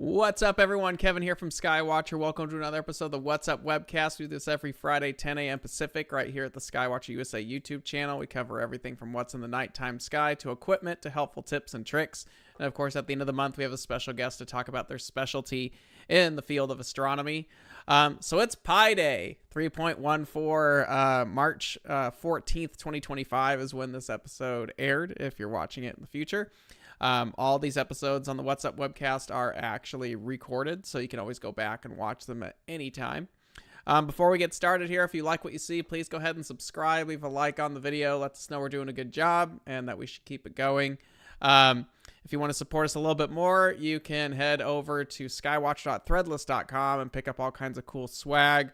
What's up, everyone? Kevin here from Skywatcher. Welcome to another episode of the What's Up Webcast. We do this every Friday, 10 a.m. Pacific, right here at the Skywatcher USA YouTube channel. We cover everything from what's in the nighttime sky to equipment to helpful tips and tricks. And of course, at the end of the month, we have a special guest to talk about their specialty in the field of astronomy. So it's Pi Day, 3.14, March 14th, 2025 is when this episode aired, if you're watching it in the future. All these episodes on the What's Up Webcast are actually recorded, so you can always go back and watch them at any time. Before we get started here, if you like what you see, please go ahead and subscribe, leave a like on the video, let us know we're doing a good job and that we should keep it going. If you want to support us a little bit more, you can head over to skywatch.threadless.com and pick up all kinds of cool swag.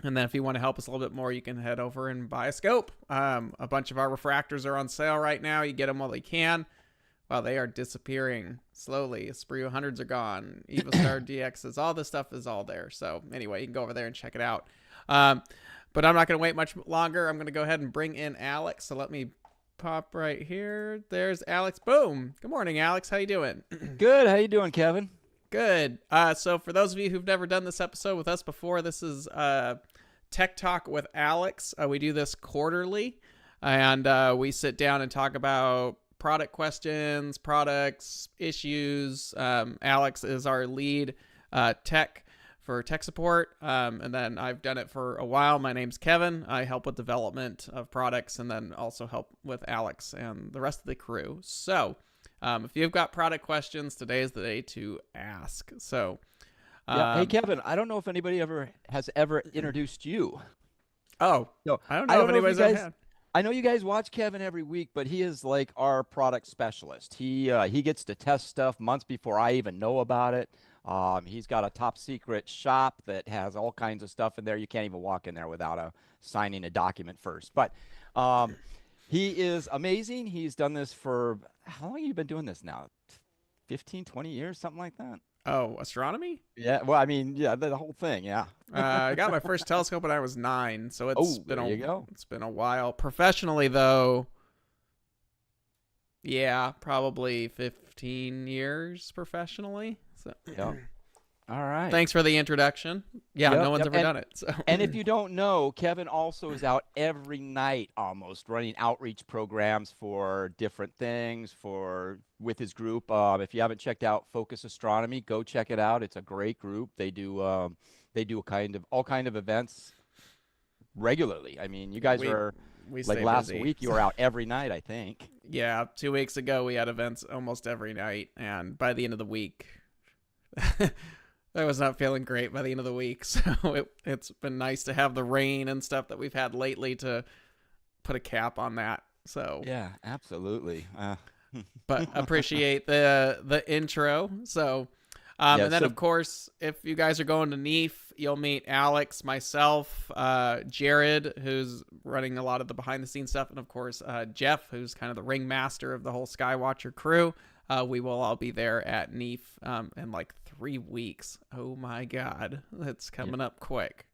And then if you want to help us a little bit more, you can head over and buy a scope. A bunch of our refractors are on sale right now. You get them while they can. Well, they are disappearing slowly. Sprue 100s are gone. EvoStar DXs, all this stuff is all there. So anyway, you can go over there and check it out. But I'm not going to wait much longer. I'm going to go ahead and bring in Alex. So let me pop right here. There's Alex. Boom. Good morning, Alex. How you doing? Good. How you doing, Kevin? Good. So for those of you who've never done this episode with us before, this is Tech Talk with Alex. We do this quarterly, and we sit down and talk about product questions, products, issues. Alex is our lead tech for tech support, and then I've done it for a while. My name's Kevin. I help with development of products and then also help with Alex and the rest of the crew. So if you've got product questions, today is the day to ask. So yeah. Hey, Kevin, I don't know if anybody has ever introduced you. Oh, no, I don't know if anybody's ever had. I know you guys watch Kevin every week, but he is like our product specialist. He gets to test stuff months before I even know about it. He's got a top secret shop that has all kinds of stuff in there. You can't even walk in there without signing a document first. But he is amazing. He's done this for, how long have you been doing this now? 15, 20 years, something like that? Oh, astronomy? Yeah, well, I mean, yeah, the whole thing, yeah. I got my first telescope when I was 9, so it's been it's been a while. Professionally, though, yeah, probably 15 years professionally. So. Yeah. All right. Thanks for the introduction. Yeah, no one's ever done it. So. And if you don't know, Kevin also is out every night almost running outreach programs for different things with his group. If you haven't checked out Focus Astronomy, go check it out. It's a great group. They do all kind of events regularly. I mean, you guys are like last week you were out every night, I think. Yeah, 2 weeks ago we had events almost every night, and by the end of the week I was not feeling great by the end of the week, so it's been nice to have the rain and stuff that we've had lately to put a cap on that. So yeah, absolutely. But appreciate the intro. So and then of course, if you guys are going to NEAF, you'll meet Alex, myself, Jared, who's running a lot of the behind the scenes stuff, and of course Jeff, who's kind of the ringmaster of the whole Skywatcher crew. We will all be there at NEAF in like 3 weeks. Oh my God, it's coming up quick.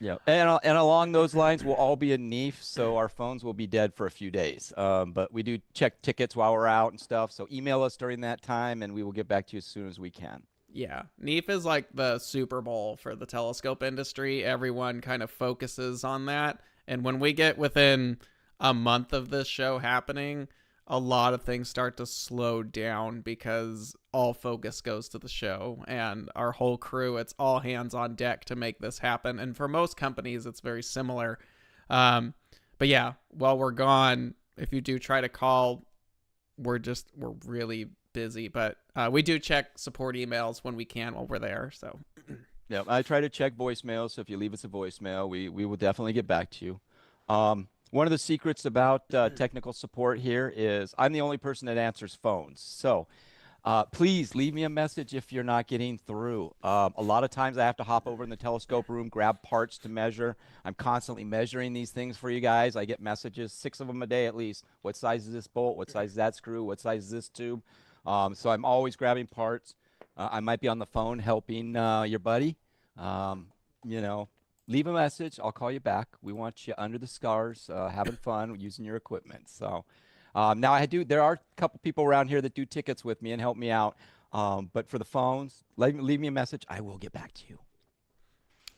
Yeah, and along those lines, we'll all be in NEAF, so our phones will be dead for a few days. But we do check tickets while we're out and stuff, so email us during that time, and we will get back to you as soon as we can. Yeah, NEAF is like the Super Bowl for the telescope industry. Everyone kind of focuses on that, and when we get within a month of this show happening, a lot of things start to slow down because all focus goes to the show and our whole crew. It's all hands on deck to make this happen. And for most companies, it's very similar. But yeah, while we're gone, if you do try to call, we're really busy. But we do check support emails when we can while we're there. So yeah, I try to check voicemail. So if you leave us a voicemail, we will definitely get back to you. One of the secrets about technical support here is I'm the only person that answers phones. So please leave me a message if you're not getting through. A lot of times I have to hop over in the telescope room, grab parts to measure. I'm constantly measuring these things for you guys. I get messages, 6 of them a day at least. What size is this bolt? What size is that screw? What size is this tube? So I'm always grabbing parts. I might be on the phone helping your buddy. Leave a message. I'll call you back. We want you under the scars, having fun, using your equipment. So now there are a couple people around here that do tickets with me and help me out. But for the phones, leave me a message. I will get back to you.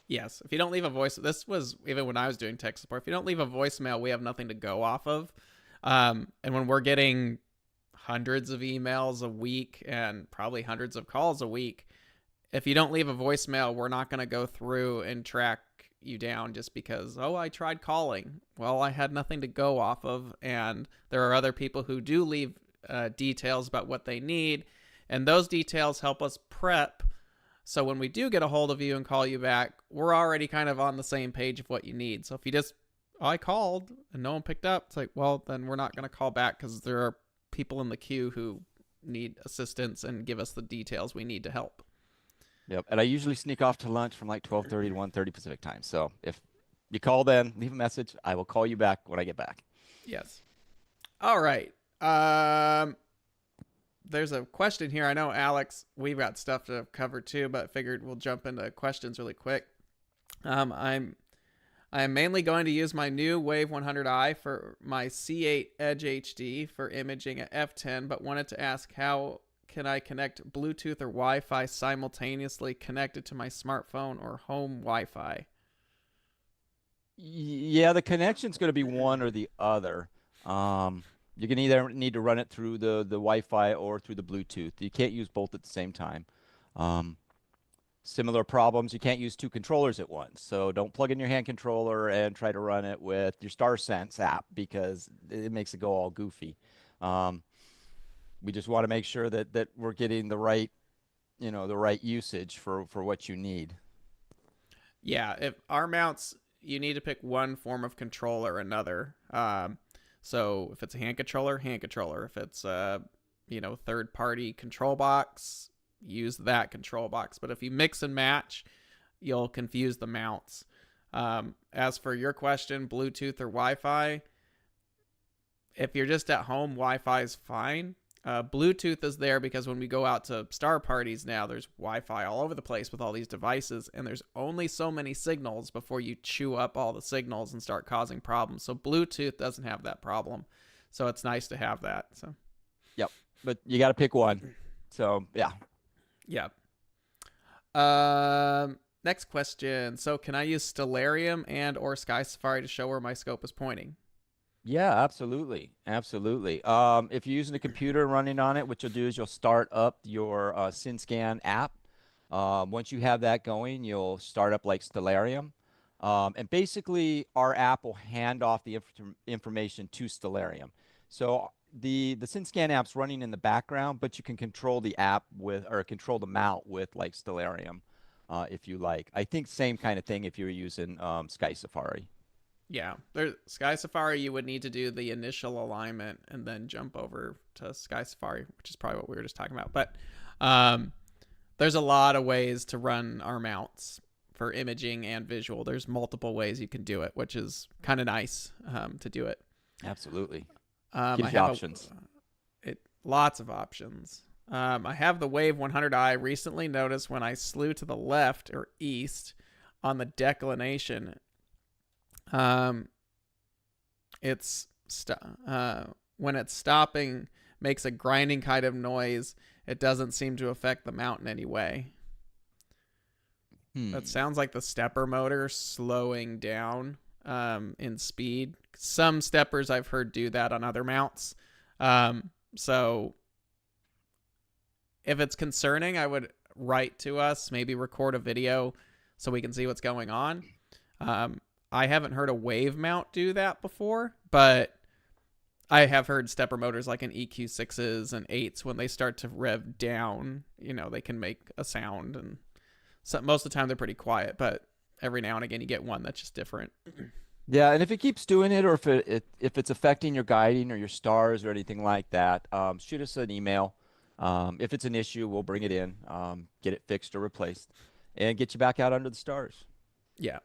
Yes. If you don't leave a voice, this was even when I was doing tech support. If you don't leave a voicemail, we have nothing to go off of. And when we're getting hundreds of emails a week and probably hundreds of calls a week, if you don't leave a voicemail, we're not going to go through and track you down just because, oh, I tried calling. Well, I had nothing to go off of. And there are other people who do leave details about what they need. And those details help us prep. So when we do get a hold of you and call you back, we're already kind of on the same page of what you need. So if you just, oh, I called and no one picked up, it's like, well, then we're not going to call back because there are people in the queue who need assistance and give us the details we need to help. Yep. And I usually sneak off to lunch from like 12:30 to 1:30 Pacific time. So if you call then, leave a message. I will call you back when I get back. Yes. All right. There's a question here. I know, Alex, we've got stuff to cover too, but figured we'll jump into questions really quick. I'm mainly going to use my new Wave 100i for my C8 Edge HD for imaging at f10, but wanted to ask how can I connect Bluetooth or Wi-Fi simultaneously connected to my smartphone or home Wi-Fi? Yeah, the connection's going to be one or the other. You can either need to run it through the Wi-Fi or through the Bluetooth. You can't use both at the same time. Similar problems, you can't use two controllers at once. So don't plug in your hand controller and try to run it with your StarSense app because it makes it go all goofy. We just want to make sure that we're getting the right, the right usage for what you need. Yeah, if our mounts, you need to pick one form of controller or another. So if it's a hand controller, hand controller. If it's a, third-party control box, use that control box. But if you mix and match, you'll confuse the mounts. As for your question, Bluetooth or Wi-Fi, if you're just at home, Wi-Fi is fine. Bluetooth is there because when we go out to star parties now, there's Wi-Fi all over the place with all these devices, and there's only so many signals before you chew up all the signals and start causing problems. So Bluetooth doesn't have that problem. So it's nice to have that. So, yep, but you got to pick one. So yeah. Yeah. Next question. So can I use Stellarium and or Sky Safari to show where my scope is pointing? Yeah, absolutely. Absolutely. If you're using a computer running on it, what you'll do is you'll start up your SinScan app. Once you have that going, you'll start up like Stellarium. And basically, our app will hand off the information to Stellarium. So the SinScan app's running in the background, but you can control the app control the mount with like Stellarium if you like. I think same kind of thing if you're using Sky Safari. Yeah, Sky Safari, you would need to do the initial alignment and then jump over to Sky Safari, which is probably what we were just talking about. But there's a lot of ways to run our mounts for imaging and visual. There's multiple ways you can do it, which is kind of nice to do it. Absolutely. Gives you options. Lots of options. I have the Wave 100i. Recently noticed when I slew to the left or east on the declination, when it's stopping, makes a grinding kind of noise. It doesn't seem to affect the mount in any way. That sounds like the stepper motor slowing down in speed. Some steppers I've heard do that on other mounts. So if it's concerning, I would write to us, maybe record a video so we can see what's going on. I haven't heard a Wave mount do that before, but I have heard stepper motors like in EQ6s and 8s, when they start to rev down, they can make a sound, and so most of the time they're pretty quiet, but every now and again you get one that's just different. Yeah, and if it keeps doing it, or if it's affecting your guiding or your stars or anything like that, shoot us an email. If it's an issue, we'll bring it in, get it fixed or replaced, and get you back out under the stars. Yeah.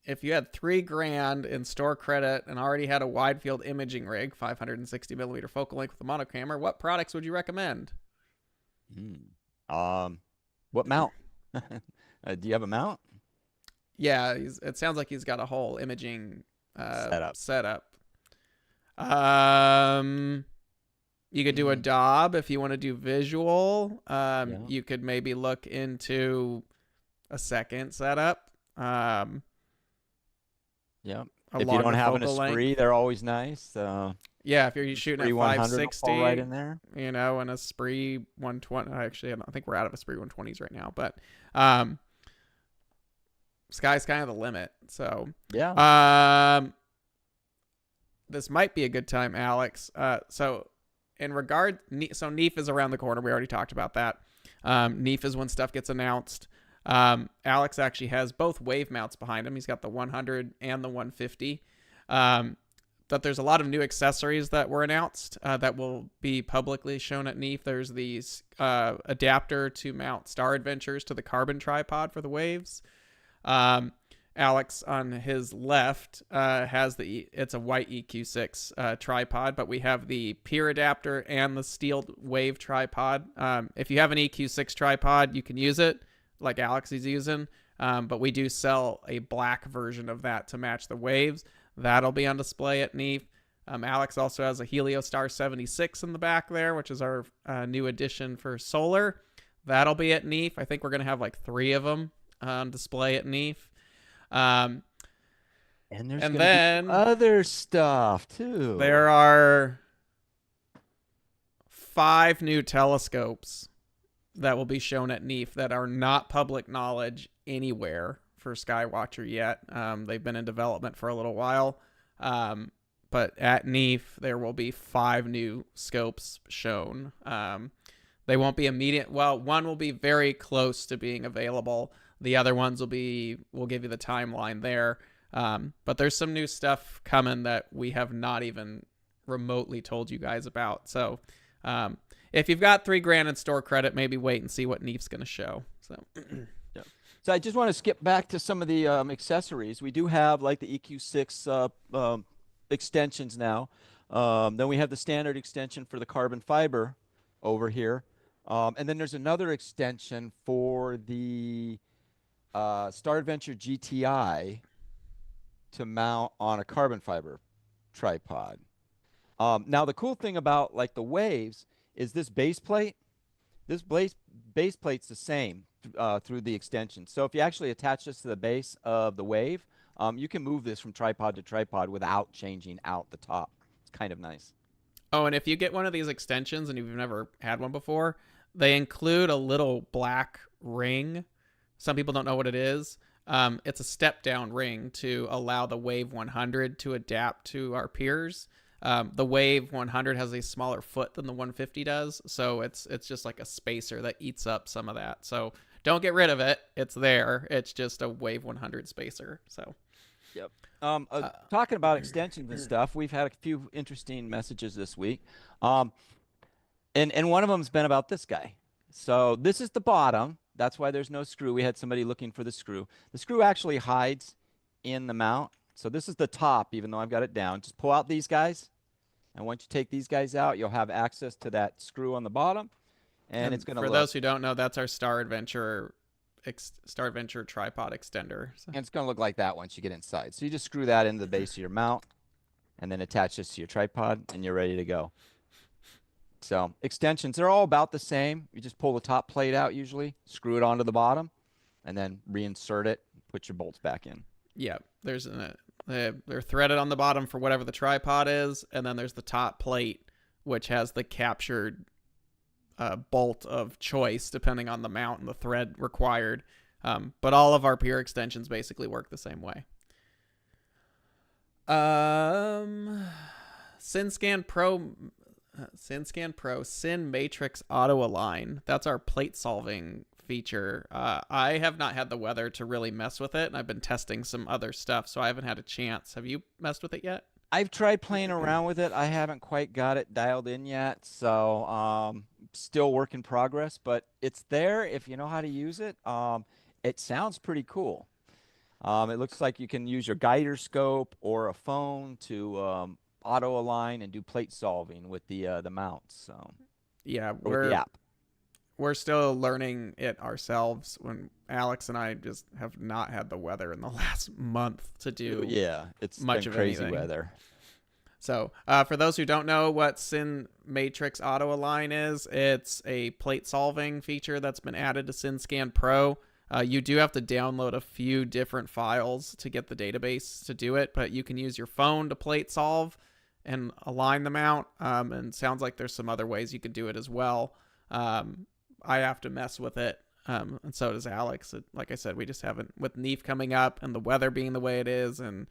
If you had $3,000 in store credit and already had a wide field imaging rig, 560 millimeter focal length with a mono camera, what products would you recommend? What mount? Do you have a mount? Yeah, it sounds like he's got a whole imaging setup. You could do a DOB if you want to do visual. Yeah. You could maybe look into a second setup. Yeah. A If you don't longer have an focal length. Esprit, they're always nice. Yeah, if you're shooting Esprit at 100 will 560, fall right in there. you know, and a Esprit 120. Actually, I don't think we're out of Esprit 120s right now, but sky's kind of the limit. So yeah. This might be a good time, Alex. So NEAF is around the corner. We already talked about that. NEAF is when stuff gets announced. Alex actually has both wave mounts behind him. He's got the 100 and the 150. But there's a lot of new accessories that were announced that will be publicly shown at NEAF. There's these adapter to mount Star Adventures to the carbon tripod for the waves. Alex on his left has it's a white EQ6 tripod, but we have the pier adapter and the steel wave tripod. If you have an EQ6 tripod, you can use it like Alex is using, but we do sell a black version of that to match the waves. That'll be on display at NEAF. Alex also has a Heliostar 76 in the back there, which is our new addition for solar. That'll be at NEAF. I think we're going to have like 3 of them on display at NEAF. And there's then other stuff too. There are 5 new telescopes that will be shown at NEAF that are not public knowledge anywhere for Skywatcher yet. They've been in development for a little while. But at NEAF, there will be 5 new scopes shown. They won't be immediate. Well, one will be very close to being available. The other ones we'll give you the timeline there. But there's some new stuff coming that we have not even remotely told you guys about. So if you've got $3,000 in store credit, maybe wait and see what NEAF's going to show. So yeah. So I just want to skip back to some of the accessories. We do have like the EQ6 extensions now. Then we have the standard extension for the carbon fiber over here. And then there's another extension for the Star Adventure GTI to mount on a carbon fiber tripod. Now the cool thing about like the waves is this base plate. This base plate's the same through the extension. So if you actually attach this to the base of the wave, you can move this from tripod to tripod without changing out the top. It's kind of nice. Oh, and if you get one of these extensions and you've never had one before, they include a little black ring. Some people don't know what it is. It's a step-down ring to allow the Wave 100 to adapt to our peers. The Wave 100 has a smaller foot than the 150 does, so it's just like a spacer that eats up some of that. So don't get rid of it. It's there. It's just a Wave 100 spacer. So. Yep. Talking about extensions and stuff, we've had a few interesting messages this week. And one of them's been about this guy. So this is the bottom. That's why there's no screw. We had somebody looking for the screw. The screw actually hides in the mount. So this is the top, even though I've got it down. Just pull out these guys. And once you take these guys out, you'll have access to that screw on the bottom. And it's going to For those who don't know, that's our Star Adventure tripod extender. So. And it's going to look like that once you get inside. So you just screw that into the base of your mount and then attach this to your tripod and you're ready to go. So extensions, they're all about the same. You just pull the top plate out usually, screw it onto the bottom, and then reinsert it, put your bolts back in. Yeah, they're threaded on the bottom for whatever the tripod is, and then there's the top plate, which has the captured bolt of choice depending on the mount and the thread required. But all of our peer extensions basically work the same way. SinScan Pro Sin Matrix Auto Align. That's our plate solving feature. I have not had the weather to really mess with it, and I've been testing some other stuff, so I haven't had a chance. Have you messed with it yet? I've tried playing around with it. I haven't quite got it dialed in yet, so still work in progress, but it's there if you know how to use it. It sounds pretty cool. It looks like you can use your guider scope or a phone to auto align and do plate solving with the mounts. So yeah, with the app. We're still learning it ourselves. When Alex and I just have not had the weather in the last month to do yeah, it's much been of crazy anything. weather. So for those who don't know what Sin Matrix Auto Align is, it's a plate solving feature that's been added to SinScan Pro. You do have to download a few different files to get the database to do it, but you can use your phone to plate solve and align them out. And sounds like there's some other ways you could do it as well. I have to mess with it. And so does Alex. Like I said, we just haven't, with NEAF coming up and the weather being the way it is, and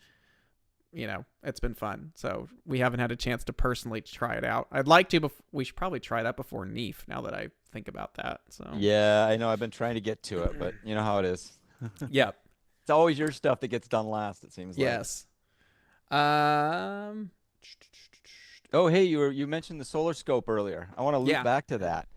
it's been fun. So we haven't had a chance to personally try it out. I'd like to, we should probably try that before NEAF now that I think about that. So yeah, I know I've been trying to get to it, but you know how it is. Yep. It's always your stuff that gets done last, it seems like. Yes. Oh, hey, you mentioned the solar scope earlier. I want to loop back to that.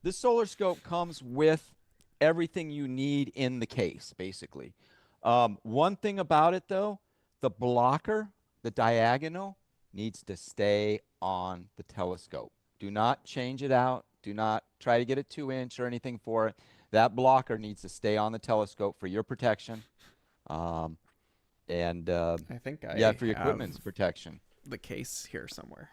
This solar scope comes with everything you need in the case, basically. One thing about it, though, the blocker, the diagonal, needs to stay on the telescope. Do not change it out. Do not try to get a 2-inch or anything for it. That blocker needs to stay on the telescope for your protection. I think for your equipment's protection. The case here somewhere.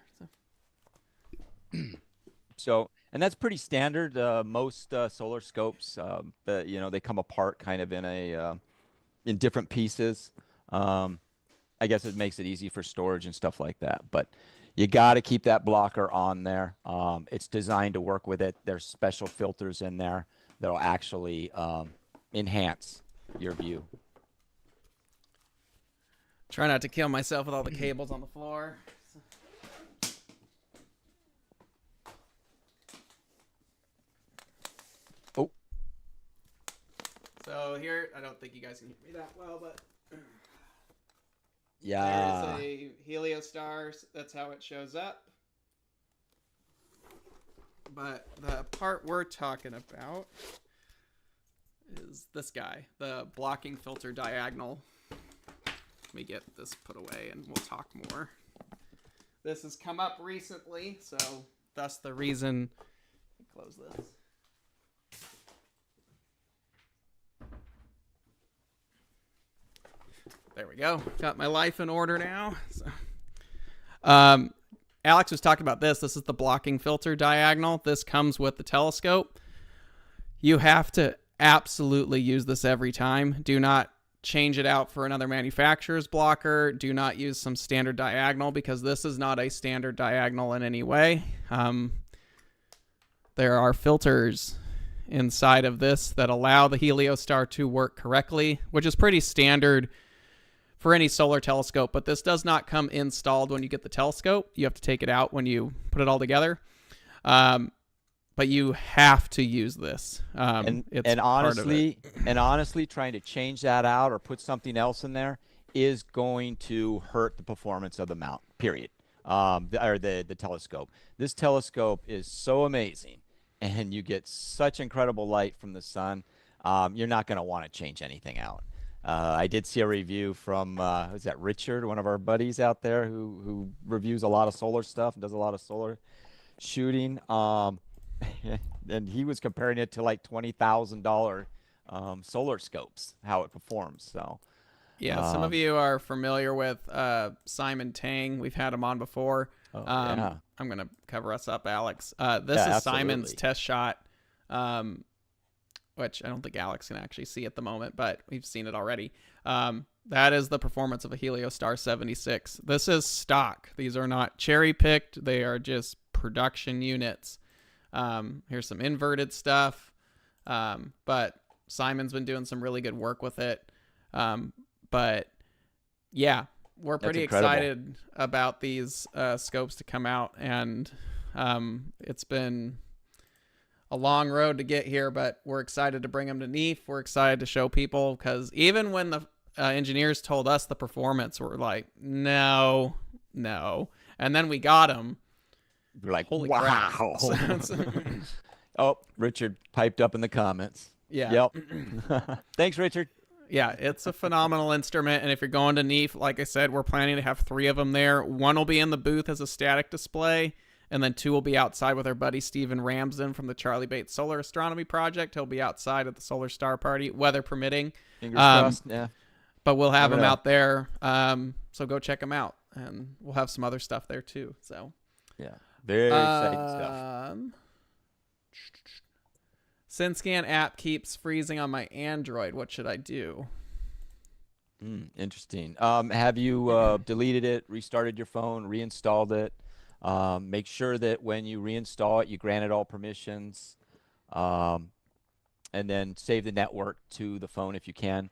So, and that's pretty standard. Most solar scopes, they come apart kind of in different pieces. I guess it makes it easy for storage and stuff like that. But you got to keep that blocker on there. It's designed to work with it. There's special filters in there that'll actually enhance your view. Try not to kill myself with all the cables on the floor. Oh. So here, I don't think you guys can hear me that well, but yeah, there's a Heliostar. That's how it shows up. But the part we're talking about is this guy, the blocking filter diagonal. Let me get this put away and we'll talk more. This has come up recently, so that's the reason. Close this. There we go. Got my life in order now. So, Alex was talking about this. This is the blocking filter diagonal. This comes with the telescope. You have to absolutely use this every time. Do not change it out for another manufacturer's blocker. Do not use some standard diagonal because this is not a standard diagonal in any way. There are filters inside of this that allow the Heliostar to work correctly, which is pretty standard for any solar telescope, but this does not come installed when you get the telescope. You have to take it out when you put it all together. But you have to use this. And honestly, trying to change that out or put something else in there is going to hurt the performance of the mount, period. Or the telescope. This telescope is so amazing, and you get such incredible light from the sun. You're not going to want to change anything out. I did see a review from, was that Richard, one of our buddies out there who reviews a lot of solar stuff and does a lot of solar shooting. And he was comparing it to like $20,000 solar scopes, how it performs. So, yeah, some of you are familiar with Simon Tang. We've had him on before. Yeah. I'm going to cover us up, Alex. This is Simon's test shot, which I don't think Alex can actually see at the moment, but we've seen it already. That is the performance of a Heliostar 76. This is stock. These are not cherry-picked. They are just production units. Here's some inverted stuff, but Simon's been doing some really good work with it. But yeah, we're pretty excited about these scopes to come out, and it's been a long road to get here, but we're excited to bring them to NEAF. We're excited to show people, because even when the engineers told us the performance, we're like, no. And then we got them. We're like, holy wow. crap. Oh, Richard piped up in the comments. Yeah. Yep. Thanks, Richard. Yeah, it's a phenomenal instrument. And if you're going to NEAF, like I said, we're planning to have 3 of them there. 1 will be in the booth as a static display, and then 2 will be outside with our buddy Steven Ramsden from the Charlie Bates Solar Astronomy Project. He'll be outside at the Solar Star Party, weather permitting. Fingers crossed, yeah. But we'll have him out there, so go check him out. and we'll have some other stuff there too. So yeah, very exciting stuff. SinScan app keeps freezing on my Android. What should I do? Interesting. Have you deleted it, restarted your phone, reinstalled it? Make sure that when you reinstall it, you grant it all permissions, and then save the network to the phone if you can.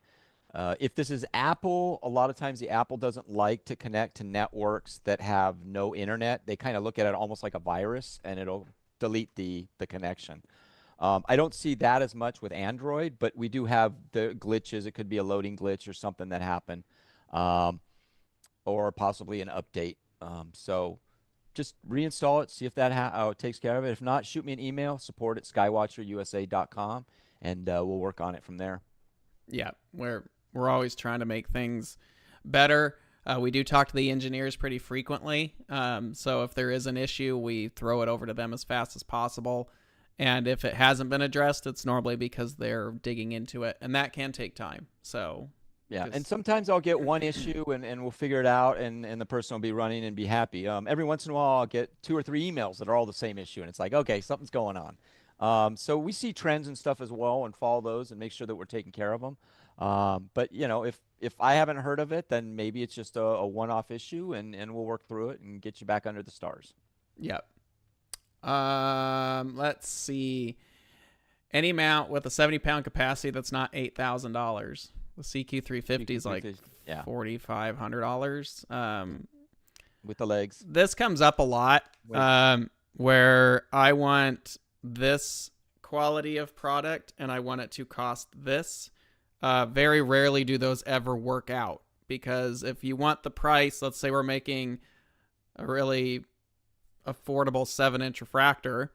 If this is Apple, a lot of times the Apple doesn't like to connect to networks that have no internet. They kind of look at it almost like a virus, and it'll delete the connection. I don't see that as much with Android, but we do have the glitches. It could be a loading glitch or something that happened, or possibly an update. So just reinstall it, see if that takes care of it. If not, shoot me an email, support@skywatcherusa.com, and we'll work on it from there. Yeah, we're always trying to make things better. We do talk to the engineers pretty frequently. So if there is an issue, we throw it over to them as fast as possible. And if it hasn't been addressed, it's normally because they're digging into it, and that can take time. So yeah, and sometimes I'll get one issue and we'll figure it out, and the person will be running and be happy. Every once in a while, I'll get 2 or 3 emails that are all the same issue, and it's like, okay, something's going on. So we see trends and stuff as well and follow those and make sure that we're taking care of them. But you know, if I haven't heard of it, then maybe it's just a one-off issue, and we'll work through it and get you back under the stars. Yep. Let's see. Any mount with a 70-pound capacity that's not $8,000. The CQ350 is like $4,500. With the legs. This comes up a lot. Where I want this quality of product and I want it to cost this. Very rarely do those ever work out, because if you want the price, let's say we're making a really affordable 7-inch refractor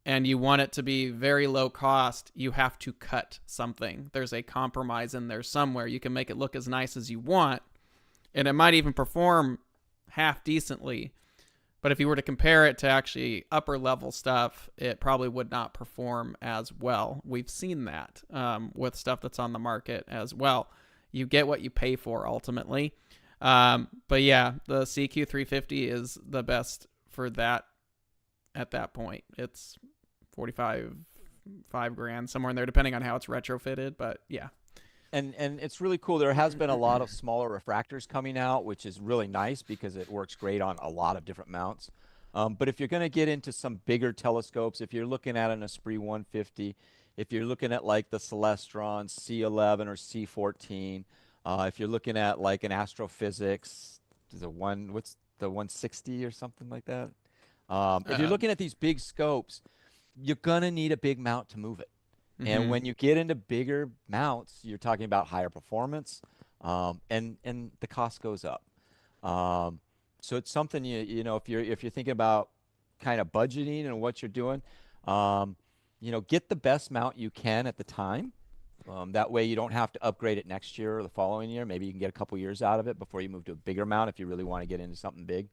and you want it to be very low cost, you have to cut something. There's a compromise in there somewhere. You can make it look as nice as you want, and it might even perform half decently. But if you were to compare it to actually upper level stuff, it probably would not perform as well. We've seen that with stuff that's on the market as well. You get what you pay for ultimately. But yeah, the CQ350 is the best for that at that point. It's $5 grand, somewhere in there, depending on how it's retrofitted. But yeah. And it's really cool. There has been a lot of smaller refractors coming out, which is really nice because it works great on a lot of different mounts. But if you're going to get into some bigger telescopes, if you're looking at an Esprit 150, if you're looking at like the Celestron C11 or C14, if you're looking at like an astrophysics, what's the 160 or something like that? If you're looking at these big scopes, you're going to need a big mount to move it. And when you get into bigger mounts, you're talking about higher performance, and the cost goes up. So it's something you know, if you're thinking about kind of budgeting and what you're doing, you know, get the best mount you can at the time. That way you don't have to upgrade it next year or the following year. Maybe you can get a couple years out of it before you move to a bigger mount if you really want to get into something big.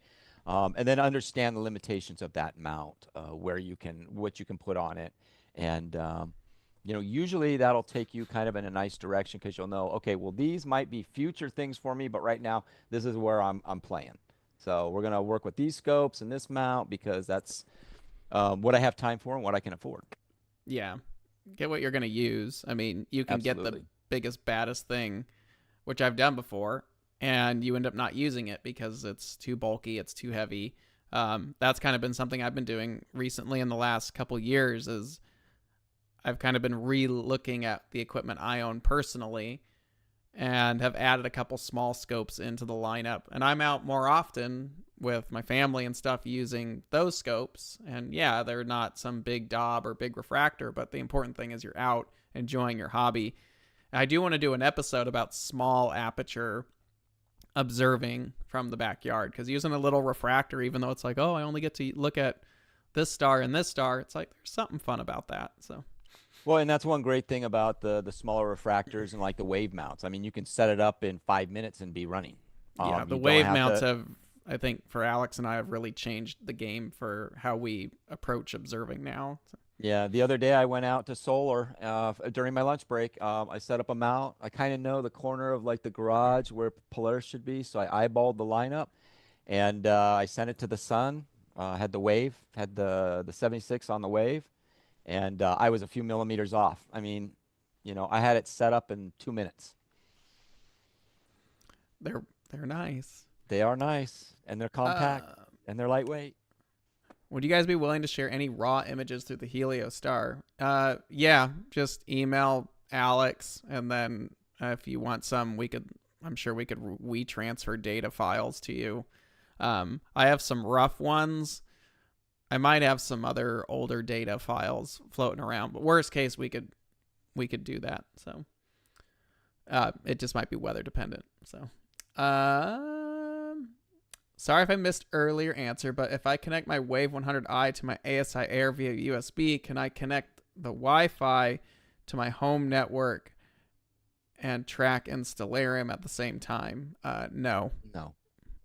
And then understand the limitations of that mount, what you can put on it, and you know, usually that'll take you kind of in a nice direction, because you'll know, okay, well, these might be future things for me, but right now this is where I'm playing. So we're gonna work with these scopes and this mount because that's what I have time for and what I can afford. Yeah, get what you're gonna use. I mean, you can get the biggest, baddest thing, which I've done before, and you end up not using it because it's too bulky, it's too heavy. That's kind of been something I've been doing recently in the last couple years. Is I've kind of been re-looking at the equipment I own personally and have added a couple small scopes into the lineup. And I'm out more often with my family and stuff using those scopes. And yeah, they're not some big daub or big refractor, but the important thing is you're out enjoying your hobby. And I do want to do an episode about small aperture observing from the backyard, because using a little refractor, even though it's like, oh, I only get to look at this star and this star, it's like there's something fun about that. So well, and that's one great thing about the smaller refractors and like the wave mounts. I mean, you can set it up in 5 minutes and be running. Yeah, the wave mounts have, I think, for Alex and I, have really changed the game for how we approach observing now. So. Yeah, the other day I went out to solar during my lunch break. I set up a mount. I kind of know the corner of like the garage where Polaris should be, so I eyeballed the lineup. and I sent it to the sun. Had the wave, had the 76 on the wave, and I was a few millimeters off. I mean, I had it set up in 2 minutes. They're nice. They are nice, and they're compact, and they're lightweight. Would you guys be willing to share any raw images through the Heliostar? Yeah, just email Alex, and then if you want some, I'm sure we could transfer data files to you. I have some rough ones. I might have some other older data files floating around, but worst case, we could do that. So it just might be weather dependent. So sorry if I missed earlier answer, but if I connect my Wave 100i to my ASI Air via USB, can I connect the Wi-Fi to my home network and track in Stellarium at the same time? No.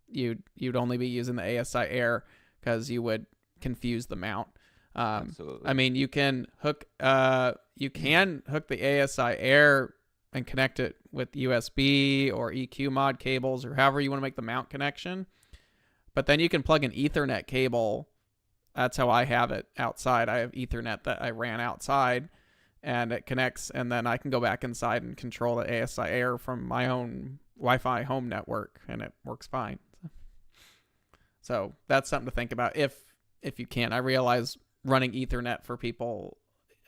You'd only be using the ASI Air because you would confuse the mount. Absolutely. I mean, you can hook the ASI Air and connect it with USB or EQ mod cables or however you want to make the mount connection. But then you can plug an Ethernet cable. That's how I have it outside. I have Ethernet that I ran outside, and it connects, and then I can go back inside and control the ASI Air from my own Wi-Fi home network, and it works fine. So that's something to think about if you can. I realize running Ethernet for people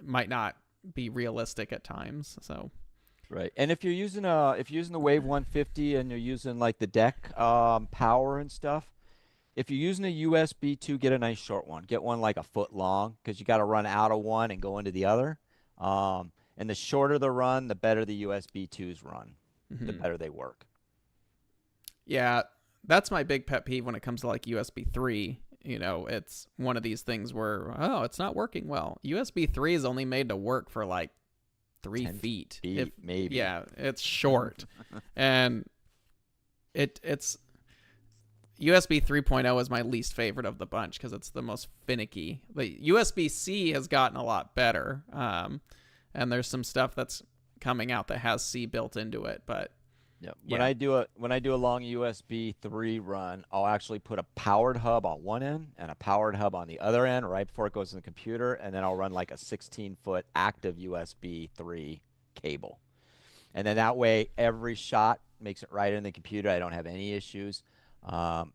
might not be realistic at times. So right, and if you're using the Wave 150 and you're using like the deck power and stuff, if you're using a USB 2, get a nice short one. Get one like a foot long because you got to run out of one and go into the other. And the shorter the run, the better the USB 2s run. The better they work. Yeah, that's my big pet peeve when it comes to like USB 3. It's one of these things where, it's not working well. USB 3 is only made to work for like 3 feet. Maybe. Yeah, it's short. And it's USB 3.0 is my least favorite of the bunch because it's the most finicky. The USB-C has gotten a lot better. And there's some stuff that's coming out that has C built into it, but yeah. When I do a long USB 3 run, I'll actually put a powered hub on one end and a powered hub on the other end right before it goes in the computer, and then I'll run like a 16-foot active USB 3 cable. And then that way every shot makes it right in the computer. I don't have any issues.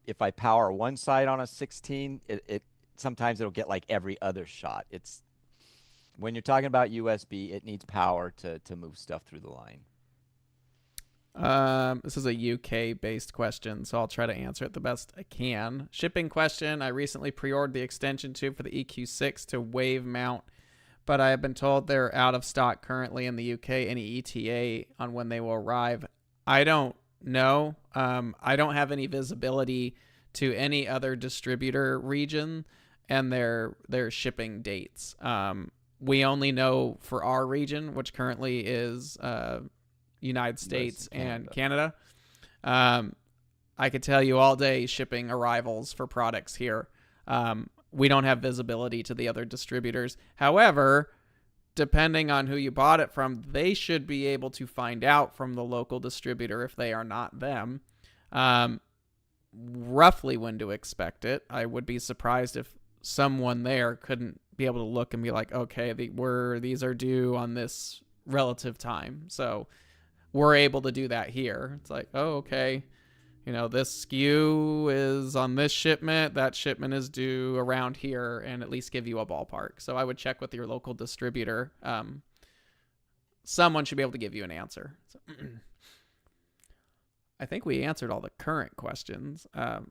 If I power one side on a 16, it sometimes it'll get like every other shot. When you're talking about USB, it needs power to move stuff through the line. This is a UK-based question, so I'll try to answer it the best I can. Shipping question: I recently pre-ordered the extension tube for the EQ6 to wave mount, but I have been told they're out of stock currently in the UK. Any ETA on when they will arrive? I don't know. I don't have any visibility to any other distributor region and their shipping dates. We only know for our region, which currently is United States and Canada. I could tell you all day shipping arrivals for products here. We don't have visibility to the other distributors. However, depending on who you bought it from, they should be able to find out from the local distributor if they are not them, roughly when to expect it. I would be surprised if someone there couldn't be able to look and be like, okay, these are due on this relative time. So we're able to do that here. It's like, oh, okay, this SKU is on this shipment. That shipment is due around here, and at least give you a ballpark. So I would check with your local distributor. Someone should be able to give you an answer. So, I think we answered all the current questions. Kevin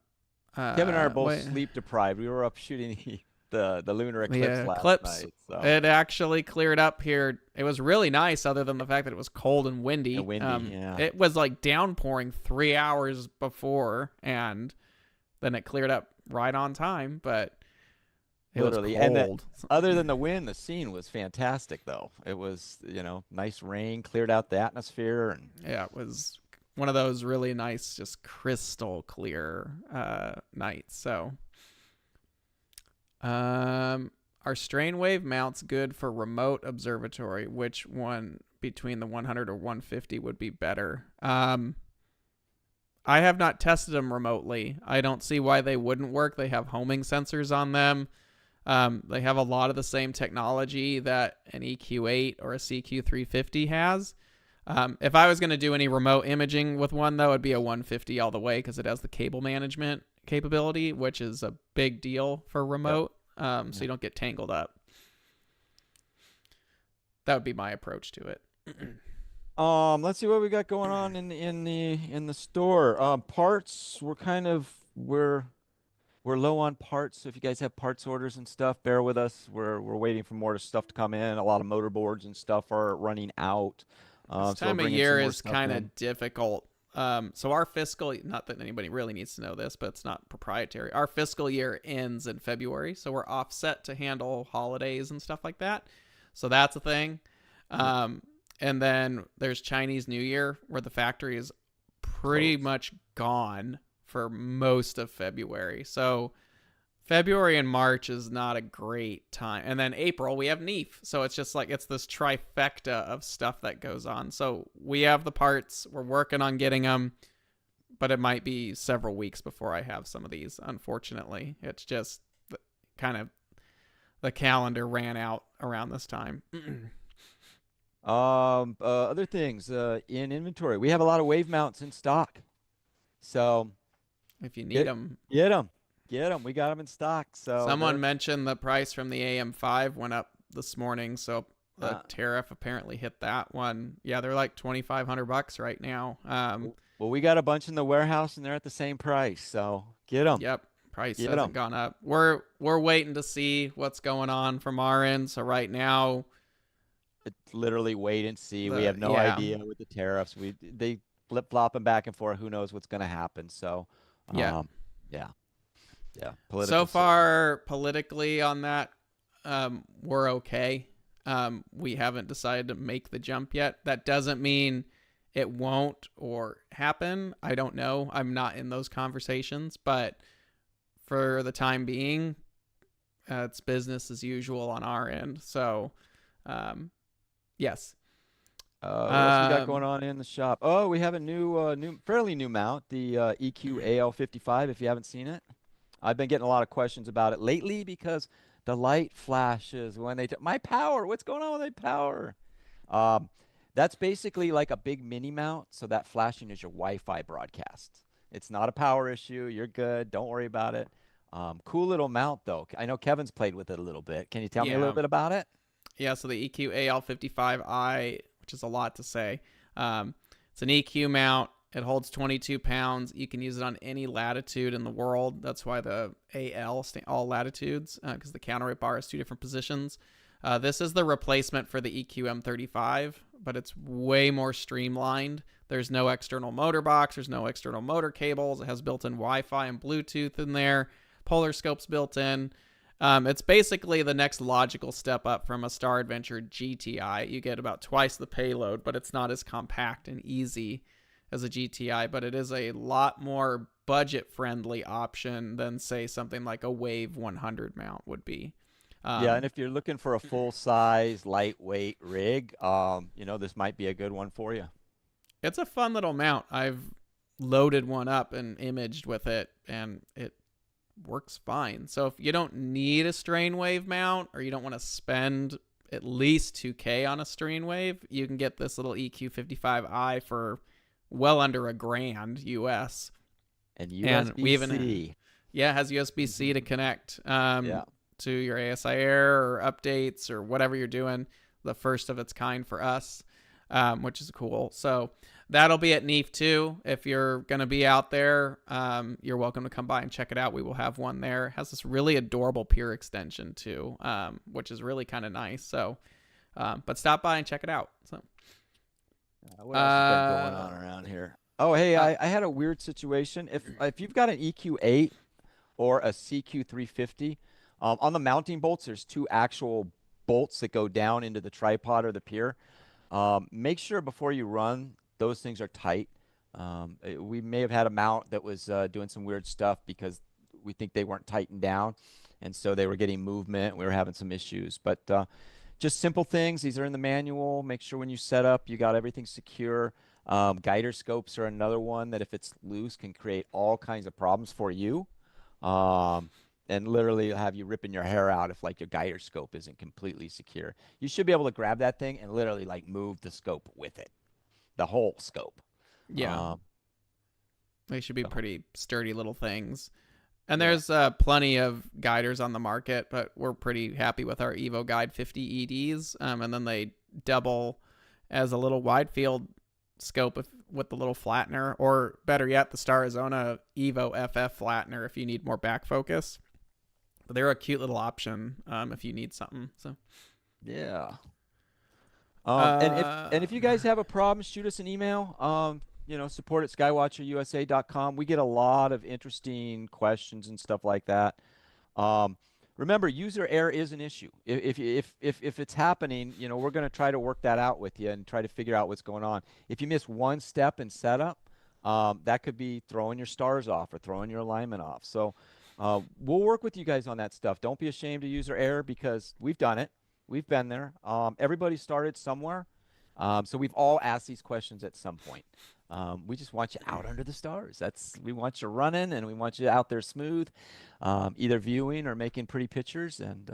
and I are both sleep deprived. We were up shooting the lunar eclipse last night. So. It actually cleared up here. It was really nice, other than the fact that it was cold and windy. Yeah. It was like downpouring 3 hours before, and then it cleared up right on time. But it literally was cold. And other than the wind, the scene was fantastic, though. It was nice rain, cleared out the atmosphere, and yeah, it was one of those really nice, just crystal clear nights. So. Are strain wave mounts good for remote observatory? Which one between the 100 or 150 would be better? I have not tested them remotely. I don't see why they wouldn't work. They have homing sensors on them. They have a lot of the same technology that an EQ8 or a CQ350 has. If I was going to do any remote imaging with one, though, it'd be a 150 all the way because it has the cable management capability, which is a big deal for remote. So you don't get tangled up. That would be my approach to it. Let's see what we got going on in the store. Parts, we're low on parts. So if you guys have parts orders and stuff, bear with us. We're waiting for more stuff to come in. A lot of motor boards and stuff are running out. This time of year is kind of difficult. So our fiscal, not that anybody really needs to know this, but it's not proprietary. Our fiscal year ends in February, so we're offset to handle holidays and stuff like that. So that's a thing. And then there's Chinese New Year, where the factory is pretty much gone for most of February. So February and March is not a great time. And then April, we have NEAF. So it's just like, it's this trifecta of stuff that goes on. So we have the parts, we're working on getting them, but it might be several weeks before I have some of these, unfortunately. It's just kind of the calendar ran out around this time. Other things in inventory. We have a lot of wave mounts in stock. So if you need them, get them. We got them in stock. So someone mentioned the price from the AM5 went up this morning. So the tariff apparently hit that one. Yeah, they're like $2,500 right now. Well, we got a bunch in the warehouse and they're at the same price. So get them. Yep. Price hasn't gone up. We're waiting to see what's going on from our end. So right now, it's literally wait and see. We have no idea with the tariffs. They flip flopping back and forth. Who knows what's going to happen? So yeah. So far, politically on that, we're okay. We haven't decided to make the jump yet. That doesn't mean it won't or happen. I don't know. I'm not in those conversations, but for the time being, it's business as usual on our end. So, yes. What else we got going on in the shop? Oh, we have a fairly new mount, the EQ AL55. If you haven't seen it, I've been getting a lot of questions about it lately because the light flashes when my power. What's going on with my power? That's basically like a big mini mount. So that flashing is your Wi-Fi broadcast. It's not a power issue. You're good. Don't worry about it. Cool little mount, though. I know Kevin's played with it a little bit. Can you tell me a little bit about it? Yeah, so the EQ AL55i, which is a lot to say. It's an EQ mount. It holds 22 pounds. You can use it on any latitude in the world. That's why the AL, all latitudes, because the counterweight bar has two different positions. This is the replacement for the EQ M35, but it's way more streamlined. There's no external motor box. There's no external motor cables. It has built-in Wi-Fi and Bluetooth in there. Polar scope's built in. It's basically the next logical step up from a Star Adventure GTI. You get about twice the payload, but it's not as compact and easy as a GTI, but it is a lot more budget-friendly option than, say, something like a Wave 100 mount would be. Yeah, and if you're looking for a full-size, lightweight rig, this might be a good one for you. It's a fun little mount. I've loaded one up and imaged with it, and it works fine. So if you don't need a strain wave mount, or you don't want to spend at least $2,000 on a strain wave, you can get this little EQ55i for well under $1,000 US. And USB-C. It has USB-C to connect to your ASI Air or updates or whatever you're doing. The first of its kind for us, which is cool. So that'll be at NEAF too. If you're going to be out there, you're welcome to come by and check it out. We will have one there. It has this really adorable peer extension too, which is really kind of nice. So, but stop by and check it out. So. What else has been going on around here? Oh, hey, I had a weird situation. If you've got an EQ8 or a CQ350, on the mounting bolts, there's two actual bolts that go down into the tripod or the pier. Make sure before you run, those things are tight. We may have had a mount that was doing some weird stuff because we think they weren't tightened down, and so they were getting movement. We were having some issues, but just simple things. These are in the manual. Make sure when you set up, you got everything secure. Guider scopes are another one that if it's loose can create all kinds of problems for you. And literally have you ripping your hair out if like your guider scope isn't completely secure. You should be able to grab that thing and literally like move the scope with it, the whole scope. Yeah. They should be So, pretty sturdy little things. And yeah. there's plenty of guiders on the market, but we're pretty happy with our Evo Guide 50 EDs. And then they double as a little wide field scope with the little flattener, or better yet, the Star Arizona Evo FF flattener if you need more back focus. But they're a cute little option if you need something. So Yeah. And if you guys have a problem, shoot us an email. Support at skywatcherusa.com. We get a lot of interesting questions and stuff like that. Remember, user error is an issue. If it's happening, we're going to try to work that out with you and try to figure out what's going on. If you miss one step in setup, that could be throwing your stars off or throwing your alignment off. So we'll work with you guys on that stuff. Don't be ashamed of user error because we've done it. We've been there. Everybody started somewhere. So we've all asked these questions at some point. We just want you out under the stars. We want you running and we want you out there smooth, either viewing or making pretty pictures. And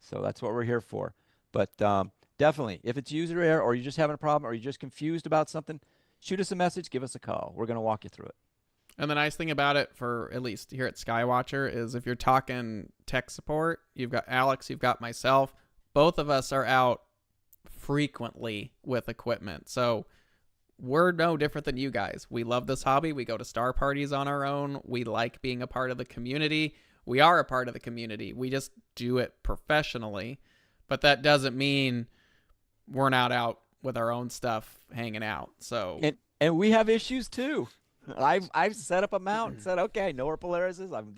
so that's what we're here for. But definitely, if it's user error or you're just having a problem or you're just confused about something, shoot us a message, give us a call. We're going to walk you through it. And the nice thing about it, for at least here at Skywatcher, is if you're talking tech support, you've got Alex, you've got myself. Both of us are out frequently with equipment. So we're no different than you guys. We love this hobby. We go to star parties on our own. We like being a part of the community. We are a part of the community. We just do it professionally. But that doesn't mean we're not out with our own stuff hanging out. So and we have issues too. I've set up a mount and said, okay, I know where Polaris is. I'm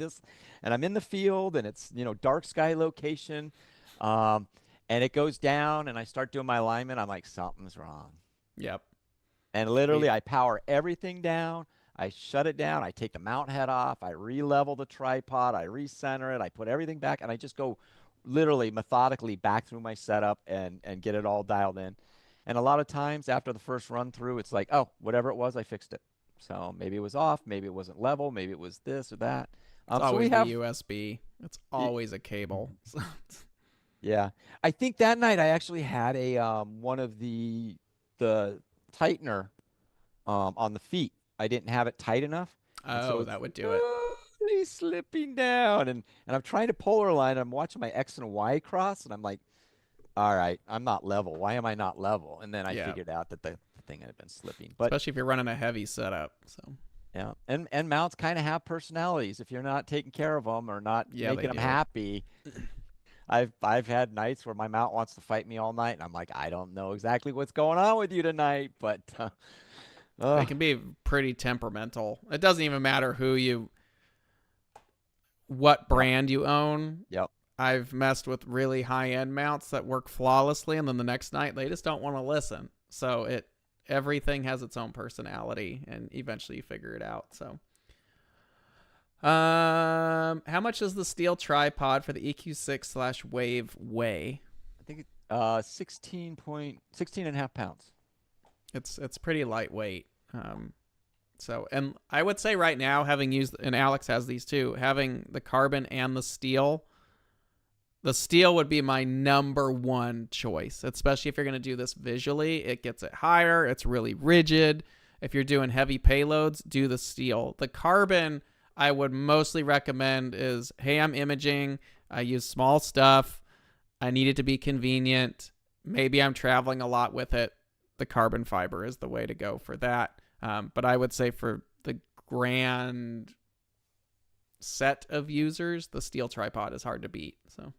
in the field and it's dark sky location, and it goes down and I start doing my alignment. I'm like, something's wrong. Yep. And literally, I power everything down. I shut it down. I take the mount head off. I re-level the tripod. I recenter it. I put everything back, and I just go literally methodically back through my setup and get it all dialed in. And a lot of times after the first run through, it's like, oh, whatever it was, I fixed it. So maybe it was off, maybe it wasn't level, maybe it was this or that. It's always the USB. It's always a cable. Yeah, I think that night I actually had a one of the tightener on the feet. I didn't have it tight enough. Oh, so that would do it. He's slipping down, and I'm trying to polar align. I'm watching my X and Y cross, and I'm like, all right, I'm not level. Why am I not level? And then I figured out that the thing had been slipping. But especially if you're running a heavy setup. So yeah, and mounts kind of have personalities. If you're not taking care of them or not making them happy. I've had nights where my mount wants to fight me all night, and I'm like, I don't know exactly what's going on with you tonight, but they can be pretty temperamental. It doesn't even matter what brand you own. Yep. I've messed with really high-end mounts that work flawlessly, and then the next night they just don't want to listen. So everything has its own personality, and eventually you figure it out. So, how much is the steel tripod for the EQ6/Wave weigh? I think 16 and a half pounds. It's pretty lightweight. So, and I would say right now, having used, and Alex has these too, having the carbon and the steel would be my number one choice, especially if you're going to do this visually. It gets it higher. It's really rigid. If you're doing heavy payloads, do the steel. The carbon I would mostly recommend is, hey, I'm imaging. I use small stuff. I need it to be convenient. Maybe I'm traveling a lot with it. The carbon fiber is the way to go for that. But I would say for the grand set of users, the steel tripod is hard to beat. So,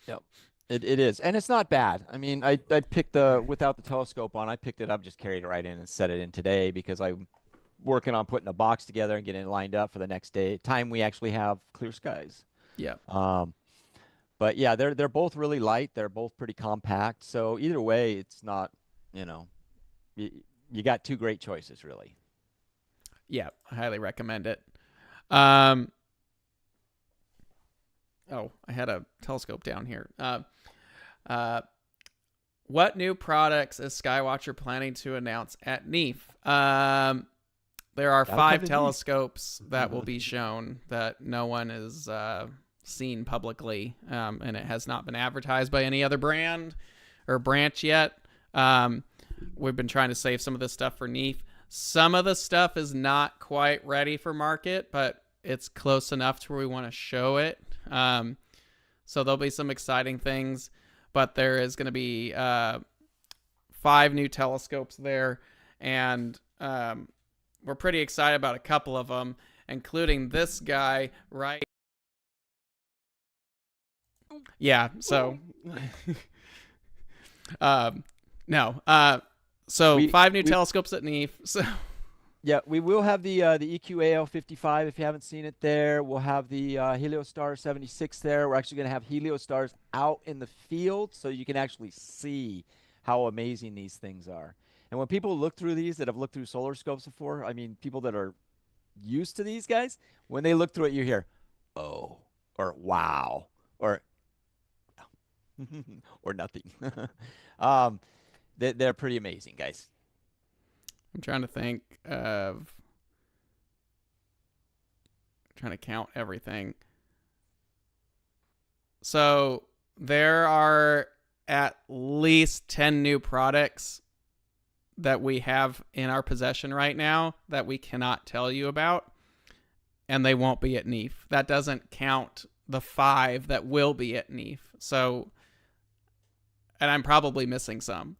yep, it is, and it's not bad. I mean, I picked without the telescope on. I picked it up, just carried it right in and set it in today because I'm working on putting a box together and getting it lined up for the next day. Time we actually have clear skies. Yeah. But yeah, they're both really light. They're both pretty compact. So either way, it's not, you got two great choices, really. Yeah, I highly recommend it. Oh, I had a telescope down here. What new products is Skywatcher planning to announce at NEAF? There are 5 telescopes that will be shown that no one has seen publicly, and it has not been advertised by any other brand or branch yet. We've been trying to save some of this stuff for NEAF. Some of the stuff is not quite ready for market, but it's close enough to where we want to show it. So there'll be some exciting things, but there is going to be 5 new telescopes there, and we're pretty excited about a couple of them, including this guy right. Yeah. So, no. So 5 new telescopes at NEAF. So. Yeah, we will have the EQAL55 if you haven't seen it there. We'll have the Heliostar 76 there. We're actually going to have Heliostars out in the field so you can actually see how amazing these things are. And when people look through these that have looked through solar scopes before, I mean, people that are used to these guys, when they look through it, you hear, oh, or wow, or or nothing. They're pretty amazing, guys. I'm trying to think of trying to count everything. So there are at least 10 new products that we have in our possession right now that we cannot tell you about, and they won't be at NEAF. That doesn't count the 5 that will be at NEAF. So, and I'm probably missing some.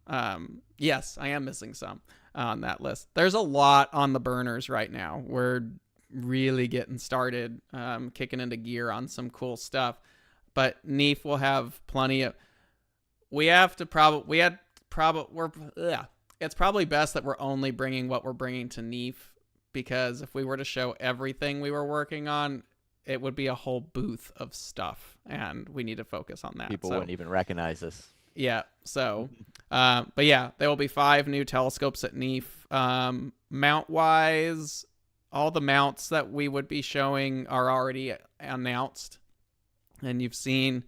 Yes, I am missing some on that list. There's a lot on the burners right now. We're really getting started, kicking into gear on some cool stuff. But NEAF will have plenty of. It's probably best that we're only bringing what we're bringing to NEAF, because if we were to show everything we were working on, it would be a whole booth of stuff, and we need to focus on that. People wouldn't even recognize us. Yeah. So, but yeah, there will be 5 new telescopes at NEAF. Mount wise, all the mounts that we would be showing are already announced, and you've seen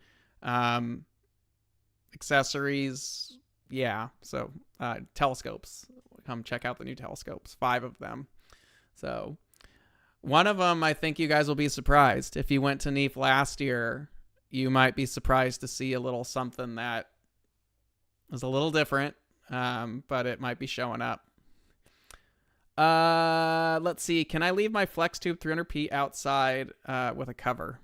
accessories. Yeah. So, telescopes, come check out the new telescopes, 5 of them. So one of them, I think you guys will be surprised. If you went to NEAF last year, you might be surprised to see a little something that is a little different, but it might be showing up. Let's see. Can I leave my flex tube 300p outside with a cover?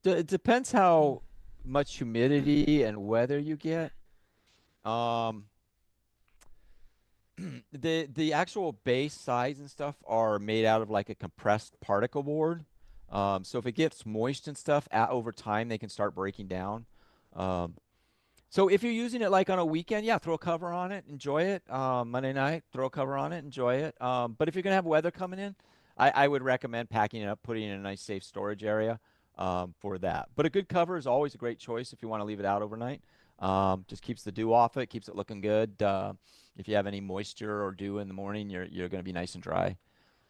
It depends how much humidity and weather you get. The actual base sides and stuff are made out of like a compressed particle board. So if it gets moist and stuff over time, they can start breaking down. So if you're using it like on a weekend, yeah, throw a cover on it, enjoy it. Monday night, throw a cover on it, enjoy it. But if you're gonna have weather coming in, I would recommend packing it up, putting it in a nice safe storage area for that. But a good cover is always a great choice if you want to leave it out overnight. Just keeps the dew off it, keeps it looking good. If you have any moisture or dew in the morning, you're going to be nice and dry.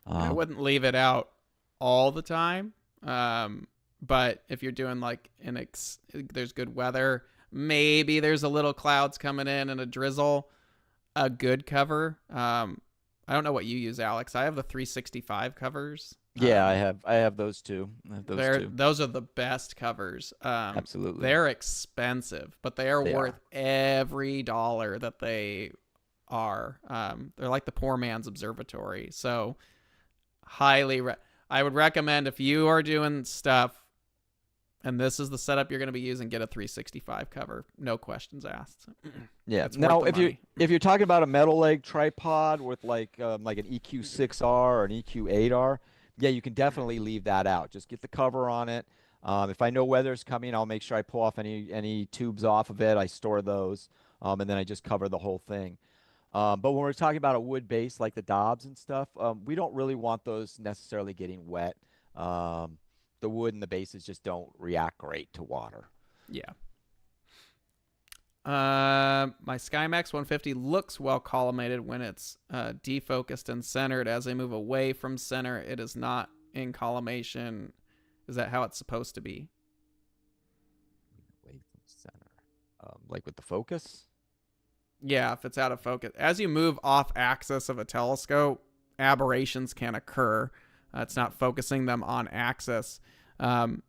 I wouldn't leave it out all the time. But if you're doing like there's good weather, maybe there's a little clouds coming in and a drizzle, a good cover. I don't know what you use, Alex. I have the 365 covers. Yeah, I have those too. Those are the best covers. Absolutely. They're expensive, but they are worth every dollar that they are. They're like the poor man's observatory. So I would recommend, if you are doing stuff and this is the setup you're going to be using, get a 365 cover. No questions asked. Yeah. Now, if you're talking about a metal leg tripod with like an EQ6R or an EQ8R, yeah, you can definitely leave that out. Just get the cover on it. If I know weather's coming, I'll make sure I pull off any tubes off of it. I store those, and then I just cover the whole thing. But when we're talking about a wood base like the Dobbs and stuff, we don't really want those necessarily getting wet. The wood and the bases just don't react great to water. Yeah. My SkyMax 150 looks well collimated when it's defocused and centered. As I move away from center, it is not in collimation. Is that how it's supposed to be? Away from center. Like with the focus. Yeah, if it's out of focus. As you move off axis of a telescope, aberrations can occur. It's not focusing them on axis. And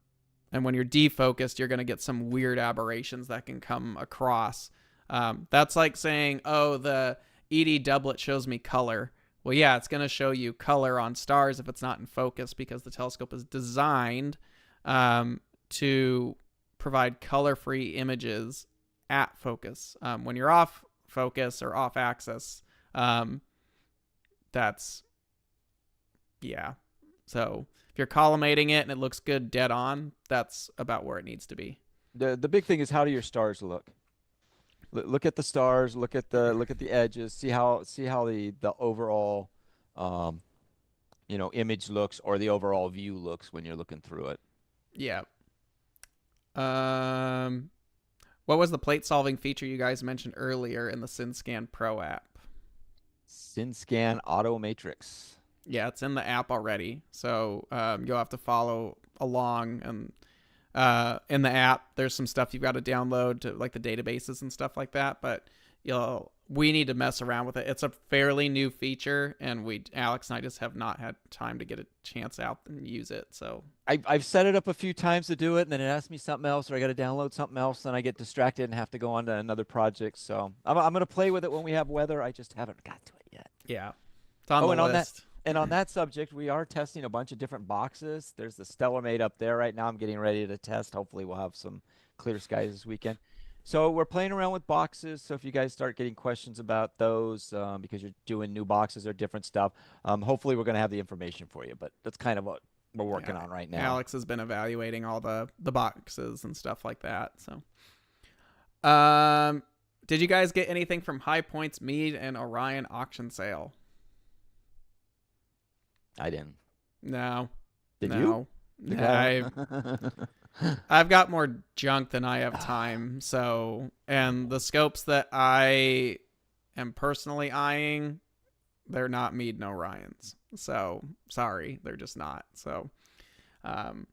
when you're defocused, you're going to get some weird aberrations that can come across. That's like saying, oh, the ED doublet shows me color. Well, yeah, it's going to show you color on stars if it's not in focus, because the telescope is designed to provide color-free images at focus. When you're off focus or off axis, that's, yeah. So if you're collimating it and it looks good dead on, that's about where it needs to be. The big thing is, how do your stars look? Look at the stars, look at the edges, see how the overall image looks, or the overall view looks when you're looking through it. Yeah. What was the plate solving feature you guys mentioned earlier in the SinScan Pro app? SinScan Auto Matrix. Yeah, it's in the app already. So you'll have to follow along. And in the app, there's some stuff you've got to download to like the databases and stuff like that. But we need to mess around with it. It's a fairly new feature, and Alex and I just have not had time to get a chance out and use it. So I've set it up a few times to do it, and then it asks me something else, or I got to download something else, and I get distracted and have to go on to another project. So I'm going to play with it when we have weather. I just haven't got to it yet. Yeah, it's on the list. On that subject, we are testing a bunch of different boxes. There's the Stellarmate up there right now. I'm getting ready to test. Hopefully we'll have some clear skies this weekend. So we're playing around with boxes. So if you guys start getting questions about those, because you're doing new boxes or different stuff, hopefully we're going to have the information for you. But that's kind of what we're working on right now. Alex has been evaluating all the boxes and stuff like that. So, did you guys get anything from High Points Mead and Orion auction sale? I didn't. No. Did you? I've got more junk than I have time. So, and the scopes that I am personally eyeing, they're not Mead and Orions. So, sorry, they're just not. So, you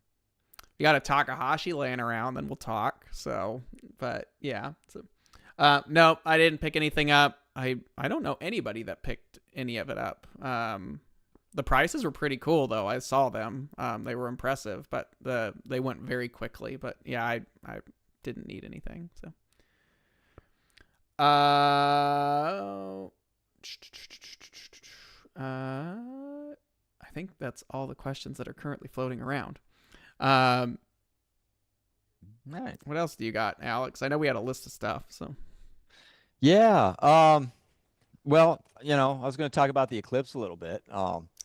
got a Takahashi laying around, then we'll talk. So, but yeah. So, no, I didn't pick anything up. I don't know anybody that picked any of it up. The prices were pretty cool, though. I saw them. They were impressive, but they went very quickly. But yeah, I didn't need anything. So, I think that's all the questions that are currently floating around. Nice. What else do you got, Alex? I know we had a list of stuff. So, yeah. Well, I was going to talk about the Eclipse a little bit.